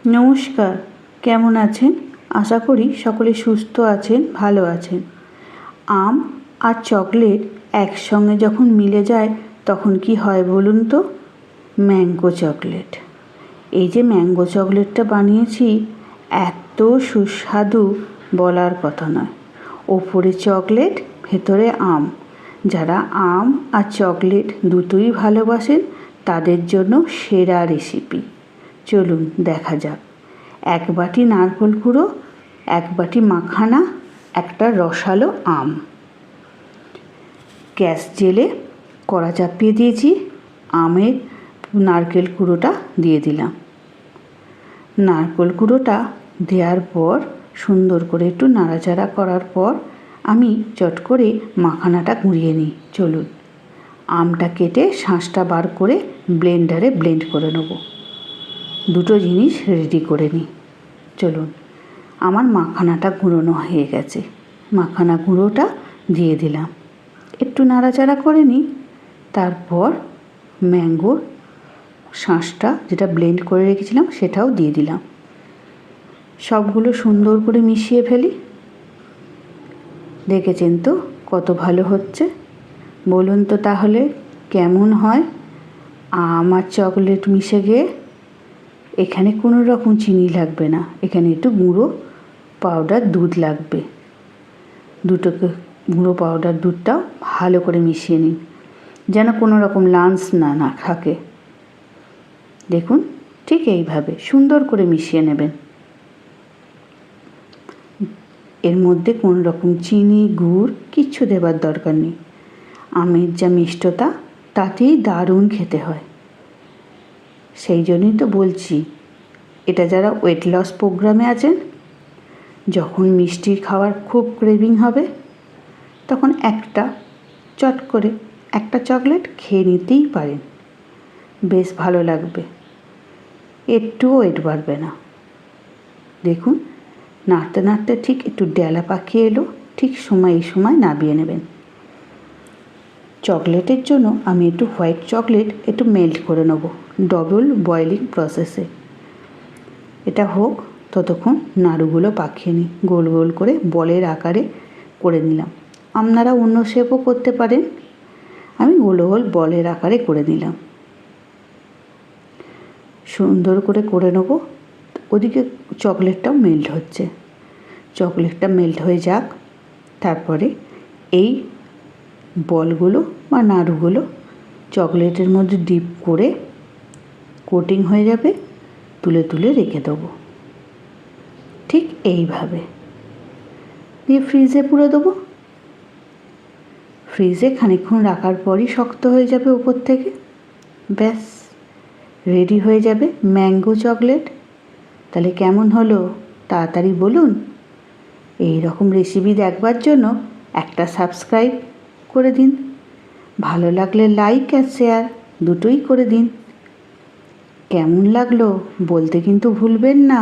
নমস্কার, কেমন আছেন? আশা করি সকলে সুস্থ আছেন, ভালো আছেন। আম আর চকলেট একসঙ্গে যখন মিলে যায় তখন কি হয় বলুন তো? Mango chocolate. এই যে ম্যাঙ্গো চকলেটটা বানিয়েছি, এত সুস্বাদু বলার কথা নয়। ওপরে চকলেট, ভেতরে আম। যারা আম আর চকলেট দুটোই ভালোবাসেন তাদের জন্য সেরা রেসিপি। চলুন দেখা যাক। 1 বাটি নারকেল কুড়ো, 1 বাটি মাখানা, একটা রসালো আম। গ্যাস জেলে কড়া চাপিয়ে দিয়েছি, আমের নারকেল কুড়োটা দিয়ে দিলাম। নারকেল কুড়োটা দেওয়ার পর সুন্দর করে একটু নাড়াচাড়া করার পর আমি চট করে মাখানাটা গুঁড়িয়ে নিই। চলুন, আমটা কেটে শাঁসটা বার করে ব্লেন্ডারে ব্লেন্ড করে নেব। দুটো জিনিস রেডি করে নিই। চলুন, আমার মাখানাটা গুঁড়োনো হয়ে গেছে। মাখানা গুঁড়োটা দিয়ে দিলাম, একটু নাড়াচাড়া করে নিই। তারপর ম্যাঙ্গোর শাঁসটা যেটা ব্লেন্ড করে রেখেছিলাম সেটাও দিয়ে দিলাম। সবগুলো সুন্দর করে মিশিয়ে ফেলি। দেখেছেন তো কত ভালো হচ্ছে? বলুন তো তাহলে কেমন হয়? আম আর চকলেট মিশে গিয়ে এখানে কোনো রকম চিনি লাগবে না, এখানে একটু গুঁড়ো পাউডার দুধ লাগবে। দুটোকে গুঁড়ো পাউডার দুধটাও ভালো করে মিশিয়ে নিন, যেন কোনো রকম লাঞ্চ না থাকে। দেখুন, ঠিক এইভাবে সুন্দর করে মিশিয়ে নেবেন। এর মধ্যে কোনো রকম চিনি, গুড় কিচ্ছু দেবার দরকার নেই। আমের যা মিষ্টতা তাতেই দারুণ খেতে হয়। সেই জন্যই তো বলছি, এটা যারা ওয়েট লস প্রোগ্রামে আছেন, যখন মিষ্টি খাওয়ার খুব ক্রেভিং হবে তখন চট করে একটা চকলেট খেয়ে নিতেই পারেন। বেশ ভালো লাগবে, একটুও ওয়েট বাড়বে না। দেখুন, নাড়তে নাড়তে ঠিক একটু ডেলা পাকিয়ে এলো, ঠিক এই সময় নামিয়ে নেবেন। চকলেটের জন্য আমি একটু হোয়াইট চকলেট একটু মেল্ট করে নেব ডবল বয়েলিং প্রসেসে। এটা হোক, ততক্ষণ নাড়ুগুলো পাকিয়ে নিই। গোল গোল করে বলের আকারে করে নিলাম। আপনারা অন্য শেপও করতে পারেন, আমি গোল গোল বলের আকারে করে নিলাম। সুন্দর করে নেব। ওদিকে চকলেটটাও মেল্ট হচ্ছে। চকলেটটা মেল্ট হয়ে যাক, তারপরে এই বলগুলো বা নাড়ুগুলো চকলেটের মধ্যে ডিপ করে কোটিং হয়ে যাবে, তুলে তুলে রেখে দেবো ঠিক এইভাবে। দিয়ে ফ্রিজে পুরে দেবো। ফ্রিজে খানিকক্ষণ রাখার পরই শক্ত হয়ে যাবে উপর থেকে। ব্যাস, রেডি হয়ে যাবে ম্যাঙ্গো চকলেট। তাহলে কেমন হলো তাড়াতাড়ি বলুন। এই রকম রেসিপি দেখবার জন্য একটা সাবস্ক্রাইব করে দিন, ভালো লাগলে লাইক আর শেয়ার দুটোই করে দিন। কেমন লাগলো বলতে কিন্তু ভুলবেন না।